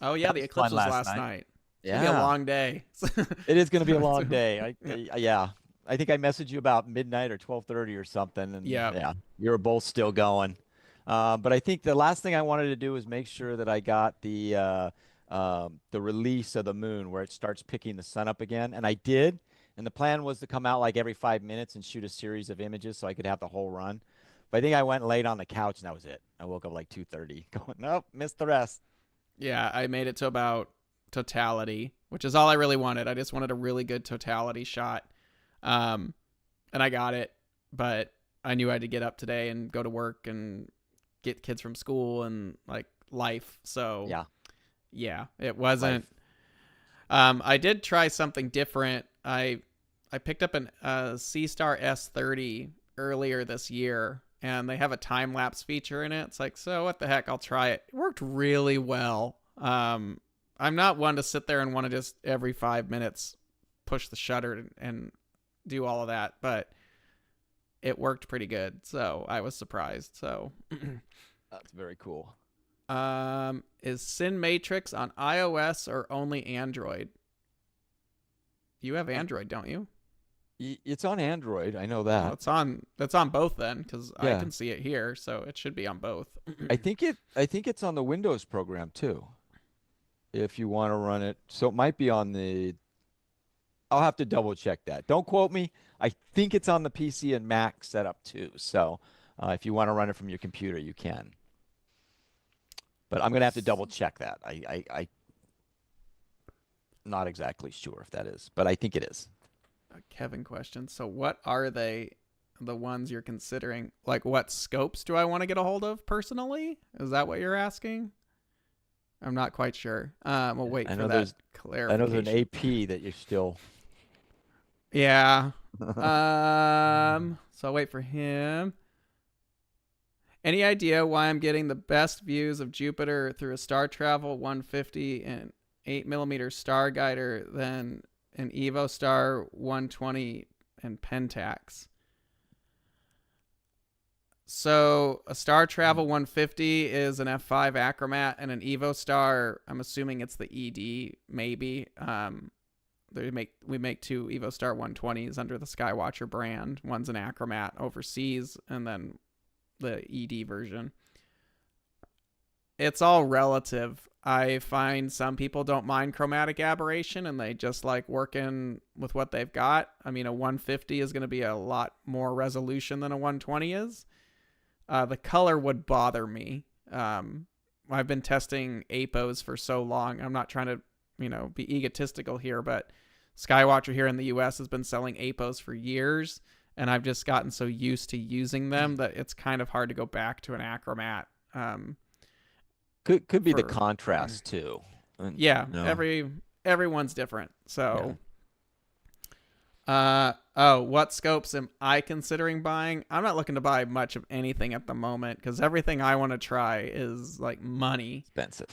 Oh yeah, the Eclipse was last night. It's gonna be a long day. It is going to be a long day. Yeah. I think I messaged you about midnight or 12:30 or something, and yeah, you were both still going. But I think the last thing I wanted to do was make sure that I got the release of the moon, where it starts picking the sun up again, and I did. And the plan was to come out like every 5 minutes and shoot a series of images so I could have the whole run. But I think I went and laid on the couch, and that was it. I woke up like 2:30 going, nope, missed the rest. Yeah, I made it to about totality, which is all I really wanted. I just wanted a really good totality shot. And I got it, but I knew I had to get up today and go to work and get kids from school and like life. So yeah, it wasn't. I did try something different. I picked up a C-Star S30 earlier this year, and they have a time lapse feature in it. It's like, so what the heck? I'll try it. It worked really well. I'm not one to sit there and want to just every 5 minutes push the shutter and do all of that, but it worked pretty good. So I was surprised. So that's very cool. Is SinMatrix on iOS or only Android? You have Android, don't you? It's on Android. I know that. Well, it's on both then, because I can see it here, so it should be on both. I think it's on the Windows program too, if you want to run it. So it might be on the. I'll have to double check that. Don't quote me. I think it's on the PC and Mac setup too. So if you want to run it from your computer, you can. But I'm gonna have to double check that. I not exactly sure if that is, but I think it is. Kevin question. So what are they the ones you're considering. Like, what scopes do I want to get a hold of personally? Is that what you're asking? I'm not quite sure. We'll wait for that clarification. I know there's an AP that you're still. Yeah. So I'll wait for him. Any idea why I'm getting the best views of Jupiter through a Star Travel 150 and 8mm star guider than an Evo Star 120 and Pentax? So a Star Travel 150 is an F5 Acromat, and an Evo Star, I'm assuming it's the ED, maybe. We make two Evo Star 120s under the Skywatcher brand. One's an Acromat overseas, and then the ED version. It's all relative. I find some people don't mind chromatic aberration and they just like working with what they've got. I mean, a 150 is going to be a lot more resolution than a 120 is. The color would bother me. I've been testing APOs for so long. I'm not trying to, be egotistical here, but Skywatcher here in the US has been selling APOs for years. And I've just gotten so used to using them that it's kind of hard to go back to an Acromat. Could be the contrast too. Yeah, everyone's different. So, what scopes am I considering buying? I'm not looking to buy much of anything at the moment because everything I want to try is like money. Expensive.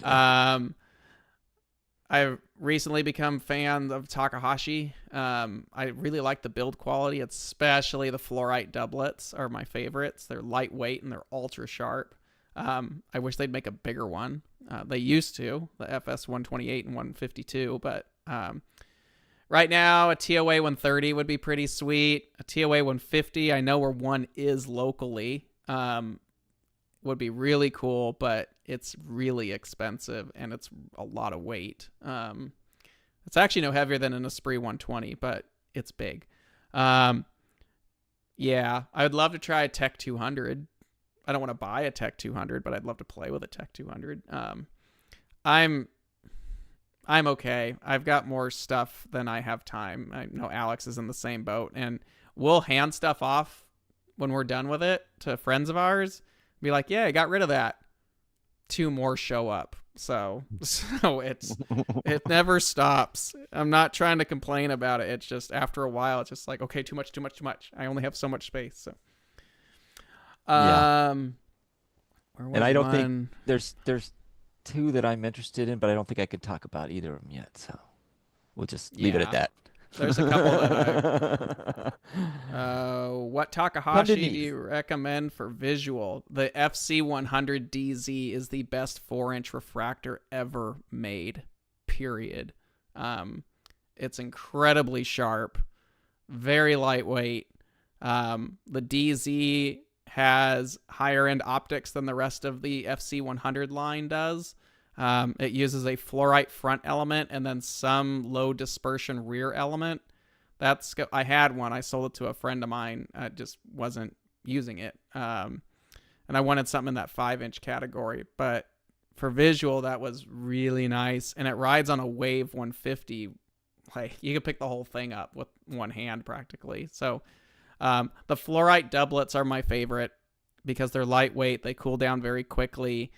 I've recently become fan of Takahashi. I really like the build quality, especially the fluorite doublets are my favorites. They're lightweight and they're ultra sharp. I wish they'd make a bigger one. They used to, the FS 128 and 152, but right now a TOA 130 would be pretty sweet. A TOA 150, I know where one is locally, would be really cool, but it's really expensive and it's a lot of weight. It's actually no heavier than an Esprit 120, but it's big. Yeah, I would love to try a Tech 200. I don't want to buy a Tech 200, but I'd love to play with a Tech 200. I'm okay. I've got more stuff than I have time. I know Alex is in the same boat, and we'll hand stuff off when we're done with it to friends of ours. Be like, yeah, I got rid of that. 2 more show up. So it never stops. I'm not trying to complain about it. It's just after a while, it's just like, okay, too much. I only have so much space. So, and I don't think there's 2 that I'm interested in, but I don't think I could talk about either of them yet. So we'll just leave it at that. There's a couple that what Takahashi do you recommend for visual? The FC100DZ is the best 4-inch refractor ever made, period. It's incredibly sharp, very lightweight. The DZ has higher end optics than the rest of the FC100 line does. It uses a fluorite front element and then some low dispersion rear element. I had one. I sold it to a friend of mine. I just wasn't using it. And I wanted something in that 5-inch category. But for visual, that was really nice. And it rides on a Wave 150. Like, you could pick the whole thing up with one hand practically. So the fluorite doublets are my favorite because they're lightweight. They cool down very quickly.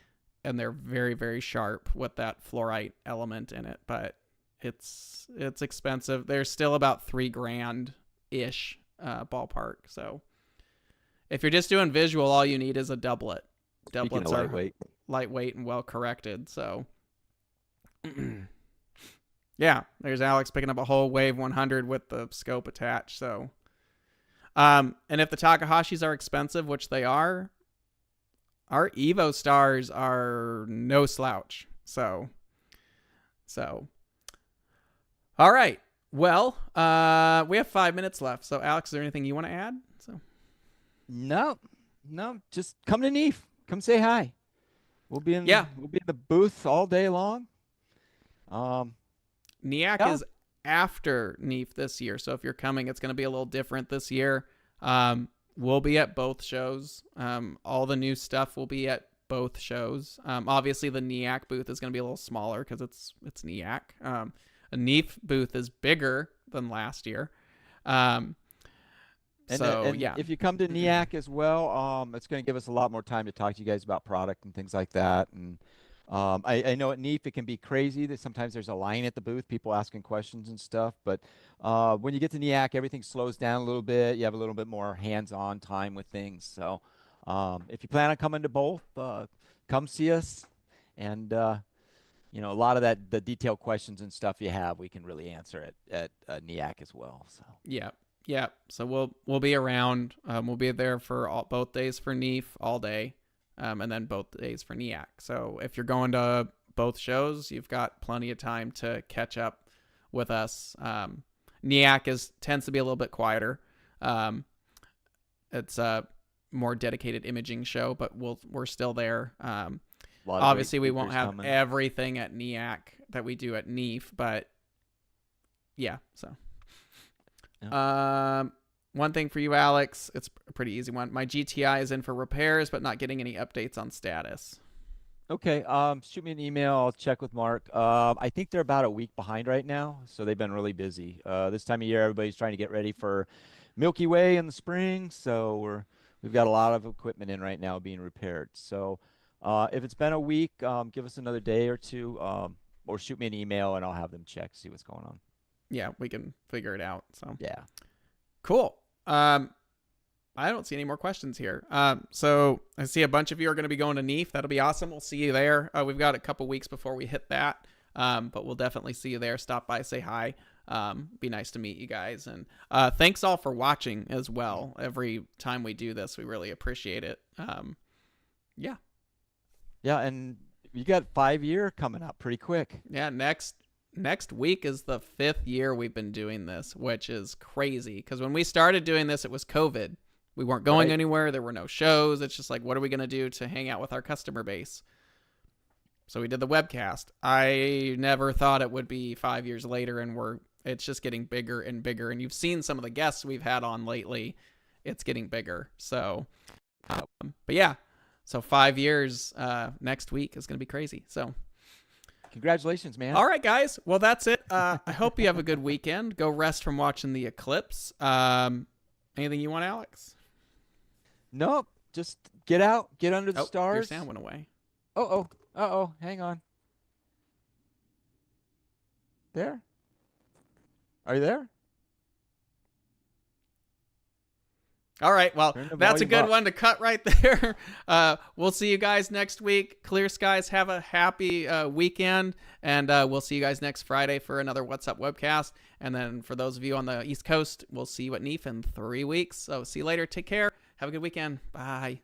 And they're very, very sharp with that fluorite element in it, but it's expensive. They're still about $3,000-ish ballpark. So if you're just doing visual, all you need is a doublet. Doublets are lightweight and well corrected. So yeah, there's Alex picking up a whole Wave 100 with the scope attached. So, and if the Takahashis are expensive, which they are, our Evo Stars are no slouch. So, all right. Well, we have 5 minutes left. So, Alex, is there anything you want to add? No, just come to NEAF. Come say hi. We'll be in the booth all day long. NEAC is after NEAF this year. So if you're coming, it's going to be a little different this year. We'll be at both shows. All the new stuff will be at both shows. Obviously, the NEAC booth is going to be a little smaller because it's NEAC. A NEAF booth is bigger than last year. And yeah. if you come to NEAC as well, it's going to give us a lot more time to talk to you guys about product and things like that. And I know at NEAF it can be crazy that sometimes there's a line at the booth, people asking questions and stuff. But when you get to NEAC, everything slows down a little bit. You have a little bit more hands-on time with things. So if you plan on coming to both, come see us. And a lot of the detailed questions and stuff you have, we can really answer at NEAC as well. So Yeah. Yeah. So we'll be around. We'll be there for both days for NEAF all day, and then both days for NEAC. So if you're going to both shows, you've got plenty of time to catch up with us. NEAC tends to be a little bit quieter. It's a more dedicated imaging show, but we're still there. Obviously, we won't have everything at NEAC that we do at NEAF, but yeah. So. One thing for you, Alex, it's a pretty easy one. My GTI is in for repairs, but not getting any updates on status. Okay, shoot me an email. I'll check with Mark. I think they're about a week behind right now, so they've been really busy. This time of year, everybody's trying to get ready for Milky Way in the spring, so we've got a lot of equipment in right now being repaired. So if it's been a week, give us another day or two, or shoot me an email, and I'll have them check, see what's going on. Yeah, we can figure it out. So yeah, cool. I don't see any more questions here. So I see a bunch of you are going to be going to NEAF. That'll be awesome. We'll see you there. We've got a couple weeks before we hit that, but we'll definitely see you there. Stop by, say hi. Be nice to meet you guys, and thanks all for watching as well. Every time we do this, we really appreciate it. Yeah, and you got 5-year coming up pretty quick. Yeah, next week is the 5th year we've been doing this, which is crazy because when we started doing this, it was COVID. We weren't going anywhere. There were no shows. It's just like, what are we going to do to hang out with our customer base? So we did the webcast. I never thought it would be 5 years later, and it's just getting bigger and bigger. And you've seen some of the guests we've had on lately. It's getting bigger. So, but yeah, so 5 years next week is going to be crazy. So. Congratulations, man. All right, guys. Well, that's it. I hope you have a good weekend. Go rest from watching the Eclipse. Anything you want, Alex? Nope. Just get out, get under the stars. Your sound went away. Uh-oh. Hang on. There? Are you there? All right, well, that's a good one to cut right there. We'll see you guys next week. Clear skies. Have a happy weekend, and we'll see you guys next Friday for another What's Up webcast. And then for those of you on the East Coast, we'll see you at NEAF in 3 weeks. So see you later. Take care. Have a good weekend. Bye.